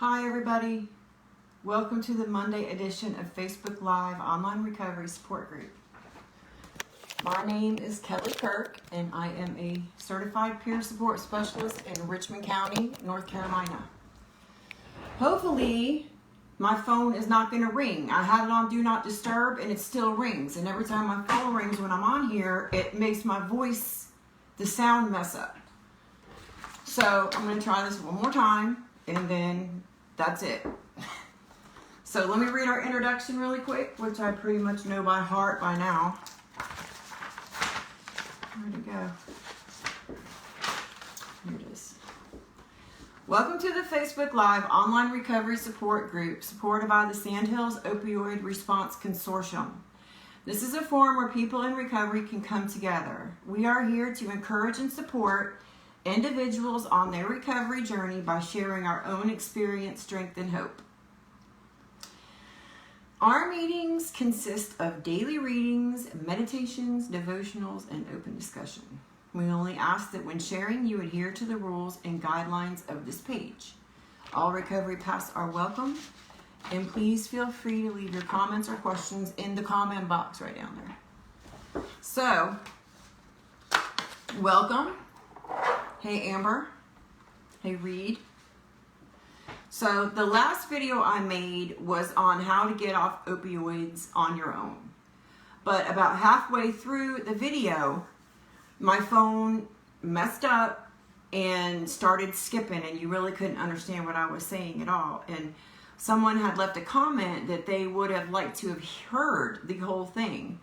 Hi everybody, welcome to the Monday edition of Facebook Live Online Recovery Support Group. My name is Kelly Kirk and I am a certified peer support specialist in Richmond County, North Carolina. Hopefully my phone is not going to ring. I had it on Do Not Disturb and it still rings, and every time my phone rings when I'm on here it makes my voice, the sound mess up. So I'm going to try this one more time and then that's it. So let me read our introduction really quick, which I pretty much know by heart by now. Where'd it go? Here it is. Welcome to the Facebook Live Online Recovery Support Group, supported by the Sandhills Opioid Response Consortium. This is a forum where people in recovery can come together. We are here to encourage and support individuals on their recovery journey by sharing our own experience, strength, and hope. Our meetings consist of daily readings, meditations, devotionals, and open discussion. We only ask that when sharing, you adhere to the rules and guidelines of this page. All recovery paths are welcome, and please feel free to leave your comments or questions in the comment box right down there. So, welcome. Hey Amber. Hey Reed. So the last video I made was on how to get off opioids on your own. But about halfway through the video, my phone messed up and started skipping, and you really couldn't understand what I was saying at all. And someone had left a comment that they would have liked to have heard the whole thing.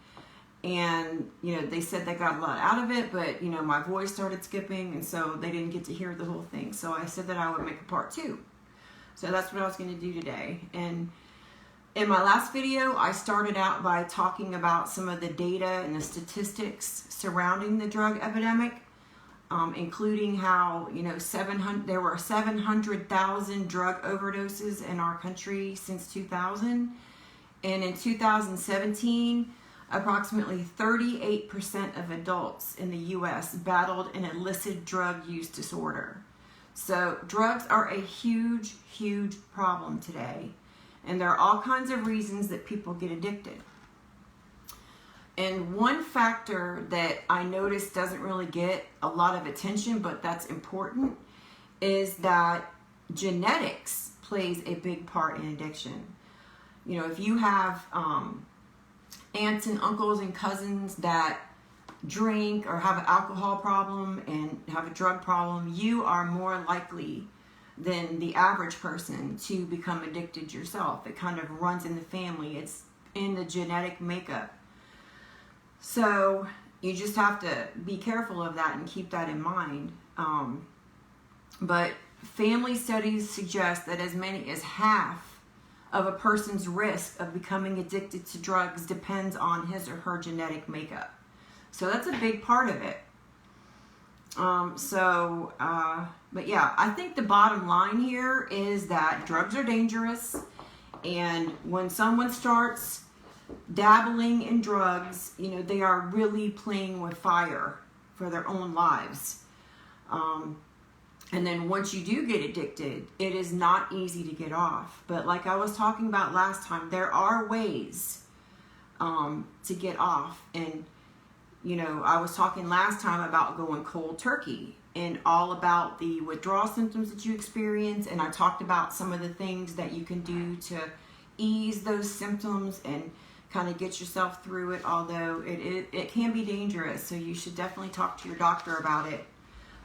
And, they said they got a lot out of it, but, my voice started skipping, and so they didn't get to hear the whole thing. So I said that I would make a part 2. So that's what I was going to do today. And in my last video, I started out by talking about some of the data and the statistics surrounding the drug epidemic, including how, there were 700,000 drug overdoses in our country since 2000. And in 2017, approximately 38% of adults in the U.S. battled an illicit drug use disorder. So drugs are a huge, huge problem today. And there are all kinds of reasons that people get addicted. And one factor that I noticed doesn't really get a lot of attention, but that's important, is that genetics plays a big part in addiction. If you have aunts and uncles and cousins that drink or have an alcohol problem and have a drug problem, you are more likely than the average person to become addicted yourself. It kind of runs in the family. It's in the genetic makeup. So you just have to be careful of that and keep that in mind. But family studies suggest that as many as half of a person's risk of becoming addicted to drugs depends on his or her genetic makeup. So that's a big part of it. But yeah, I think the bottom line here is that drugs are dangerous, and when someone starts dabbling in drugs, they are really playing with fire for their own lives. And then once you do get addicted, it is not easy to get off. But like I was talking about last time, there are ways to get off. And, I was talking last time about going cold turkey and all about the withdrawal symptoms that you experience. And I talked about some of the things that you can do to ease those symptoms and kind of get yourself through it, although it can be dangerous. So you should definitely talk to your doctor about it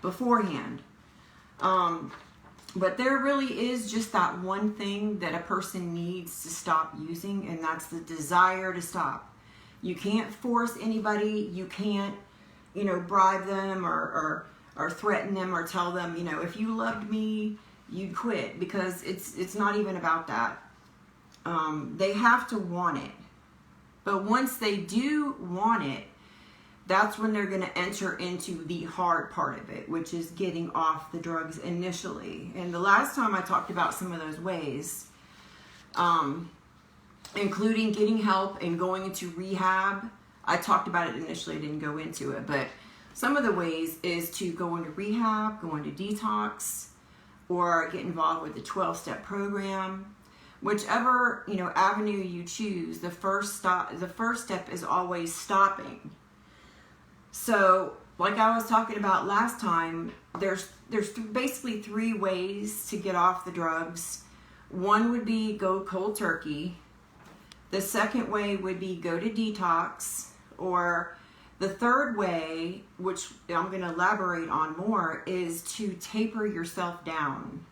beforehand. But there really is just that one thing that a person needs to stop using, and that's the desire to stop. You can't force anybody. You can't, bribe them or threaten them or tell them, if you loved me, you'd quit, because it's not even about that. They have to want it. But once they do want it, that's when they're going to enter into the hard part of it, which is getting off the drugs initially. And the last time I talked about some of those ways, including getting help and going into rehab. I talked about it initially, I didn't go into it, but some of the ways is to go into rehab, go into detox, or get involved with the 12-step program. Whichever, avenue you choose, the first step is always stopping. So, like I was talking about last time, there's basically 3 ways to get off the drugs. One would be go cold turkey. The second way would be go to detox, or the third way, which I'm going to elaborate on more, is to taper yourself down.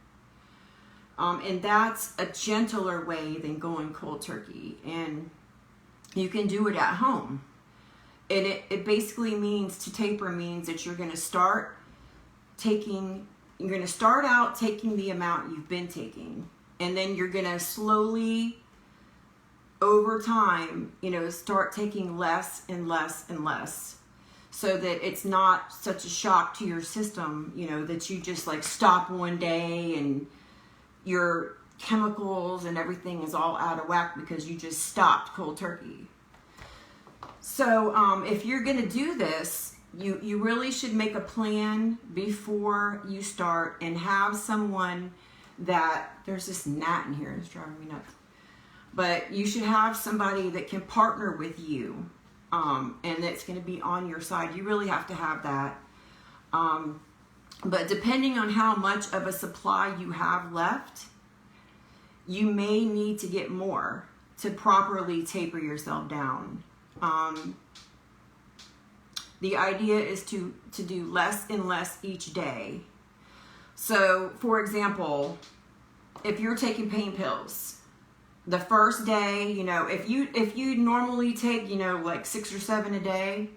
And that's a gentler way than going cold turkey. And you can do it at home. And it basically means, to taper means that you're going to start out taking the amount you've been taking. And then you're going to slowly, over time, start taking less and less and less, so that it's not such a shock to your system, that you just like stop one day and your chemicals and everything is all out of whack because you just stopped cold turkey. So if you're going to do this, you really should make a plan before you start, and have someone that, there's this gnat in here, it's driving me nuts. But you should have somebody that can partner with you, and that's going to be on your side. You really have to have that. But depending on how much of a supply you have left, you may need to get more to properly taper yourself down. The idea is to do less and less each day. So, for example, if you're taking pain pills, the first day, if you normally take, like 6 or 7 a day,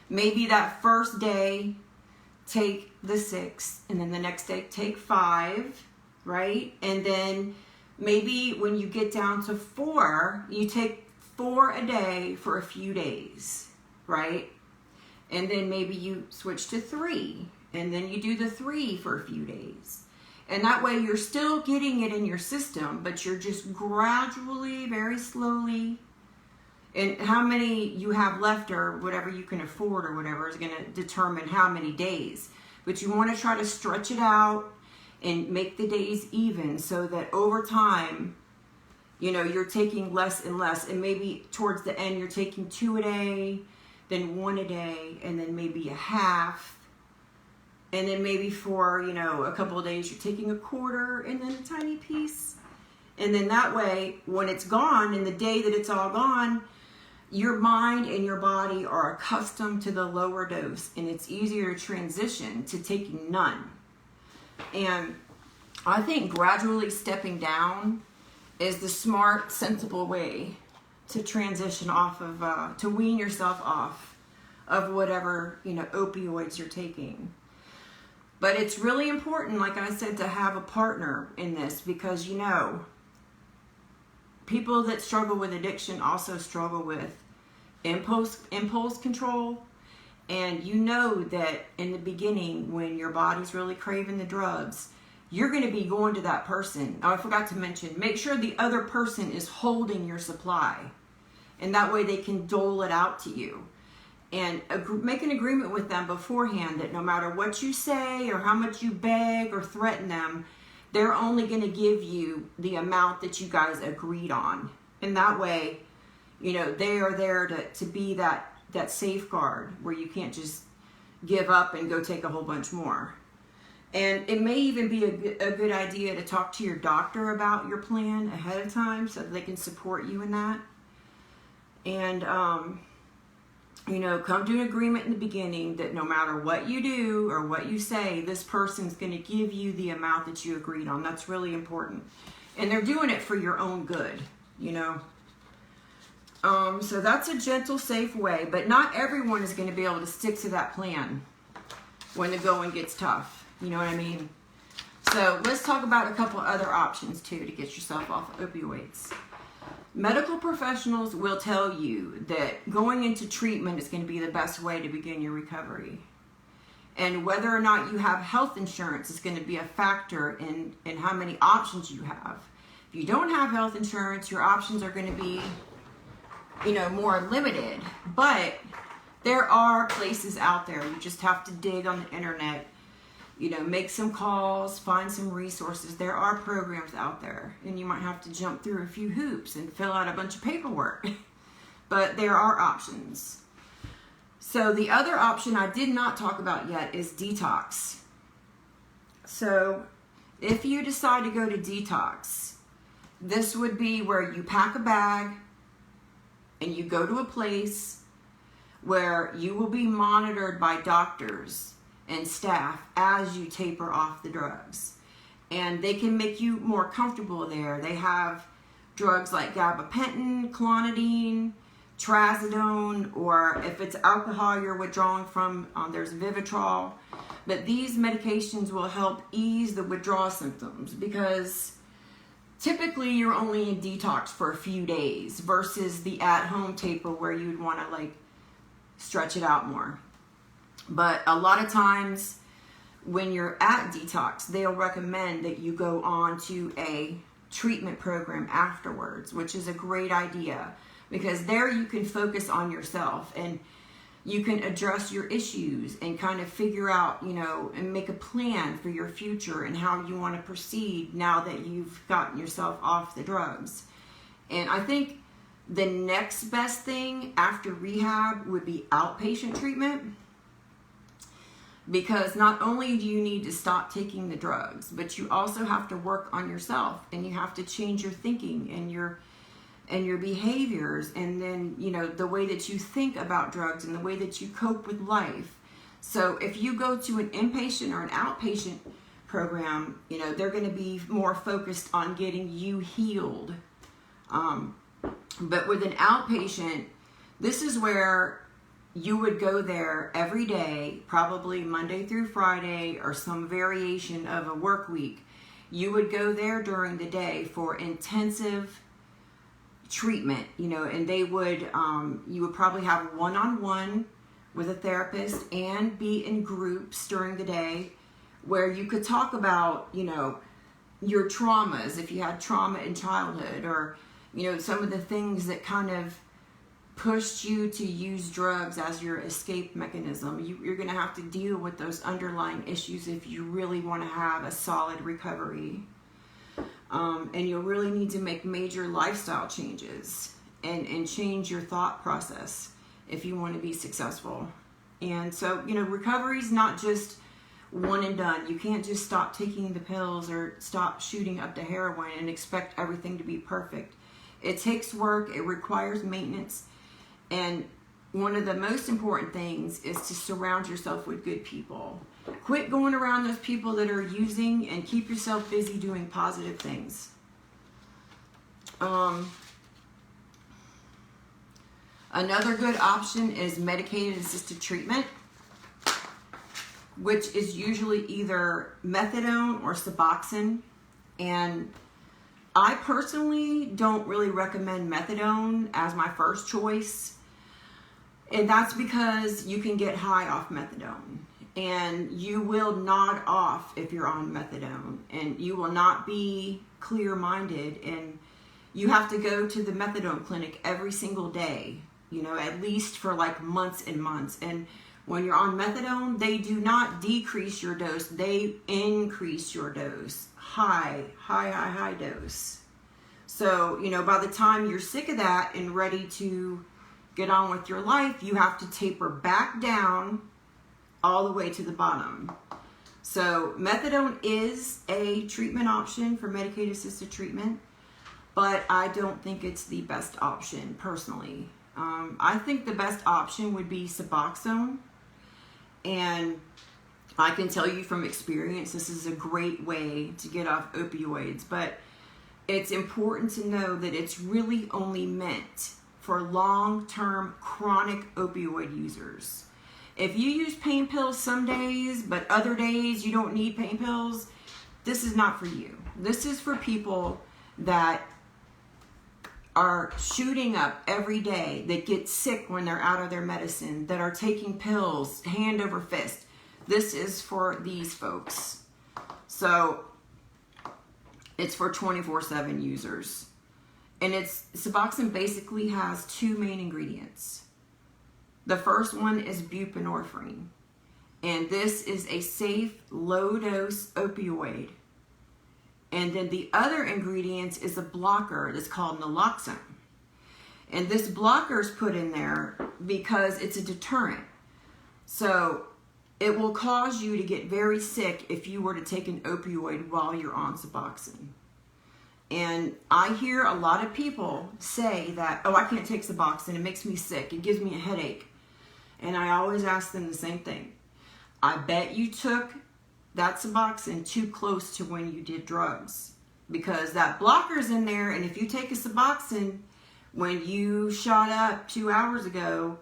maybe that first day take the 6, and then the next day take 5, right? And then maybe when you get down to 4, you take 4 a day for a few days, right? And then maybe you switch to 3, and then you do the 3 for a few days. And that way you're still getting it in your system, but you're just gradually, very slowly, and how many you have left or whatever you can afford or whatever is going to determine how many days. But you want to try to stretch it out and make the days even, so that over time, you're taking less and less. And maybe towards the end, you're taking 2 a day, then 1 a day, and then maybe a half. And then maybe for, a couple of days, you're taking a quarter and then a tiny piece. And then that way, when it's gone, and the day that it's all gone, your mind and your body are accustomed to the lower dose, and it's easier to transition to taking none. And I think gradually stepping down is the smart, sensible way to transition off of, to wean yourself off of whatever, opioids you're taking. But it's really important, like I said, to have a partner in this, because, people that struggle with addiction also struggle with impulse control. And that in the beginning, when your body's really craving the drugs, you're going to be going to that person. Oh, I forgot to mention, make sure the other person is holding your supply. And that way they can dole it out to you. And make an agreement with them beforehand that no matter what you say or how much you beg or threaten them, they're only going to give you the amount that you guys agreed on. And that way, they are there to be that safeguard where you can't just give up and go take a whole bunch more. And it may even be a good idea to talk to your doctor about your plan ahead of time, so that they can support you in that. And, come to an agreement in the beginning that no matter what you do or what you say, this person's going to give you the amount that you agreed on. That's really important. And they're doing it for your own good, So that's a gentle, safe way. But not everyone is going to be able to stick to that plan when the going gets tough. You know what I mean? So let's talk about a couple other options, too, to get yourself off of opioids. Medical professionals will tell you that going into treatment is going to be the best way to begin your recovery. And whether or not you have health insurance is going to be a factor in how many options you have. If you don't have health insurance, your options are going to be, more limited. But there are places out there. You just have to dig on the internet. you know, make some calls, find some resources. There are programs out there, and you might have to jump through a few hoops and fill out a bunch of paperwork, but there are options. So the other option I did not talk about yet is detox. So if you decide to go to detox, this would be where you pack a bag and you go to a place where you will be monitored by doctors and staff as you taper off the drugs. And they can make you more comfortable there. They have drugs like gabapentin, clonidine, trazodone, or if it's alcohol you're withdrawing from, there's Vivitrol. But these medications will help ease the withdrawal symptoms, because typically you're only in detox for a few days versus the at-home taper where you'd want to like stretch it out more. But a lot of times when you're at detox, they'll recommend that you go on to a treatment program afterwards, which is a great idea, because there you can focus on yourself and you can address your issues and kind of figure out, you know, and make a plan for your future and how you want to proceed now that you've gotten yourself off the drugs. And I think the next best thing after rehab would be outpatient treatment, because not only do you need to stop taking the drugs, but you also have to work on yourself, and you have to change your thinking and your behaviors, and then, you know, the way that you think about drugs and the way that you cope with life. So if you go to an inpatient or an outpatient program, you know, they're going to be more focused on getting you healed. But with an outpatient, this is where you would go there every day, probably Monday through Friday or some variation of a work week. You would go there during the day for intensive treatment, you know, and they would, you would probably have one-on-one with a therapist and be in groups during the day where you could talk about, you know, your traumas, if you had trauma in childhood, or, you know, some of the things that kind of pushed you to use drugs as your escape mechanism. You're going to have to deal with those underlying issues if you really want to have a solid recovery. And you'll really need to make major lifestyle changes and change your thought process if you want to be successful. And so, you know, recovery is not just one and done. You can't just stop taking the pills or stop shooting up the heroin and expect everything to be perfect. It takes work. It requires maintenance. And one of the most important things is to surround yourself with good people. Quit going around those people that are using, and keep yourself busy doing positive things. Another good option is medicated assisted treatment, which is usually either methadone or Suboxone. And I personally don't really recommend methadone as my first choice. And that's because you can get high off methadone, and you will nod off if you're on methadone, and you will not be clear-minded, and you have to go to the methadone clinic every single day, you know, at least for like months and months. And when you're on methadone, they do not decrease your dose, they increase your dose. High dose. So, you know, by the time you're sick of that and ready to get on with your life, you have to taper back down all the way to the bottom. So methadone is a treatment option for medicated assisted treatment, but I don't think it's the best option personally. I think the best option would be Suboxone, and I can tell you from experience, this is a great way to get off opioids, but it's important to know that it's really only meant for long-term chronic opioid users. If you use pain pills some days, but other days you don't need pain pills, this is not for you. This is for people that are shooting up every day, that get sick when they're out of their medicine, that are taking pills hand over fist. This is for these folks. So it's for 24/7 users. And Suboxone basically has two main ingredients. The first one is buprenorphine. And this is a safe, low-dose opioid. And then the other ingredient is a blocker that's called naloxone. And this blocker is put in there because it's a deterrent. So it will cause you to get very sick if you were to take an opioid while you're on Suboxone. And I hear a lot of people say that, oh, I can't take Suboxone, it makes me sick, it gives me a headache. And I always ask them the same thing. I bet you took that Suboxone too close to when you did drugs, because that blocker's in there, and if you take a Suboxone when you shot up 2 hours ago,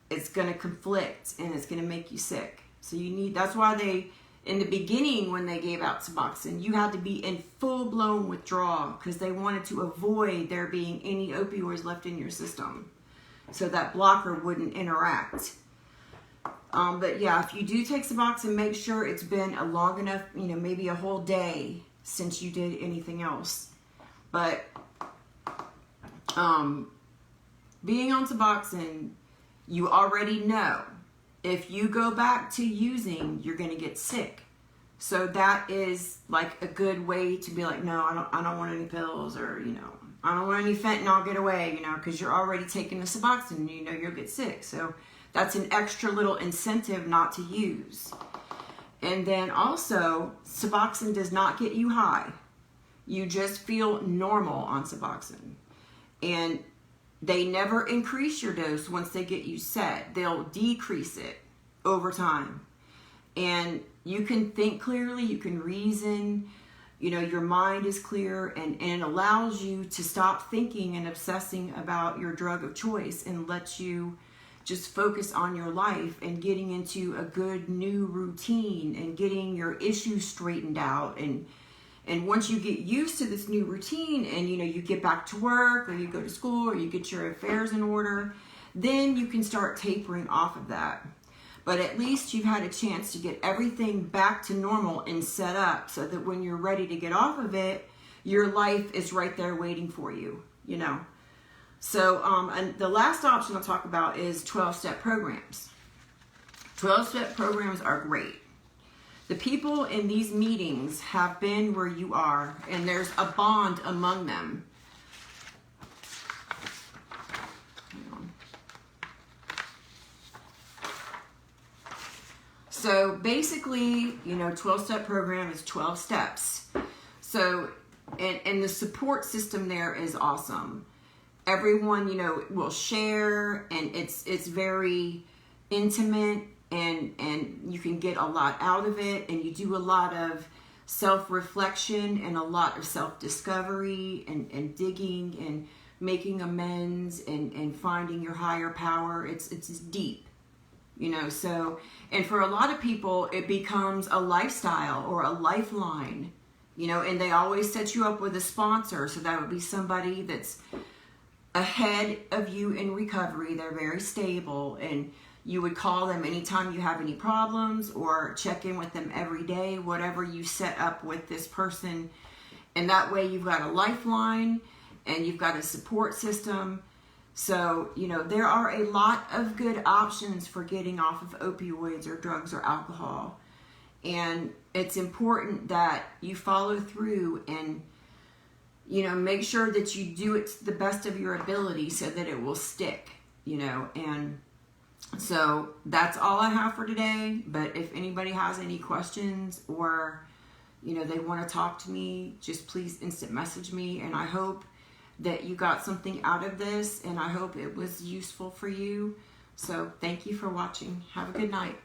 it's going to conflict and it's going to make you sick. So you need, that's why they, in the beginning when they gave out Suboxone, you had to be in full-blown withdrawal because they wanted to avoid there being any opioids left in your system so that blocker wouldn't interact. But yeah, if you do take Suboxone, make sure it's been a long enough, maybe a whole day since you did anything else. But being on Suboxone, you already know if you go back to using, you're going to get sick. So that is like a good way to be like, no, I don't want any pills, or, I don't want any fentanyl, get away, because you're already taking the Suboxone, you'll get sick. So that's an extra little incentive not to use. And then also, Suboxone does not get you high. You just feel normal on Suboxone. And they never increase your dose once they get you set. They'll decrease it over time. And you can think clearly, you can reason, your mind is clear, and it allows you to stop thinking and obsessing about your drug of choice and lets you just focus on your life and getting into a good new routine and getting your issues straightened out. And once you get used to this new routine and, you get back to work, or you go to school, or you get your affairs in order, then you can start tapering off of that. But at least you've had a chance to get everything back to normal and set up so that when you're ready to get off of it, your life is right there waiting for you, So and the last option I'll talk about is 12-step programs. 12-step programs are great. The people in these meetings have been where you are, and there's a bond among them. So basically, 12-step program is 12 steps. So, and the support system there is awesome. Everyone, will share, and it's very intimate. And you can get a lot out of it, and you do a lot of self-reflection and a lot of self-discovery and digging and making amends and finding your higher power. It's deep, so, and for a lot of people, it becomes a lifestyle or a lifeline, and they always set you up with a sponsor. So that would be somebody that's ahead of you in recovery. They're very stable, and you would call them anytime you have any problems, or check in with them every day, whatever you set up with this person. And that way you've got a lifeline and you've got a support system. So, there are a lot of good options for getting off of opioids or drugs or alcohol. And it's important that you follow through and, make sure that you do it to the best of your ability so that it will stick, and so that's all I have for today. But if anybody has any questions, or they want to talk to me, just please instant message me. And I hope that you got something out of this, and I hope it was useful for you. So thank you for watching. Have a good night.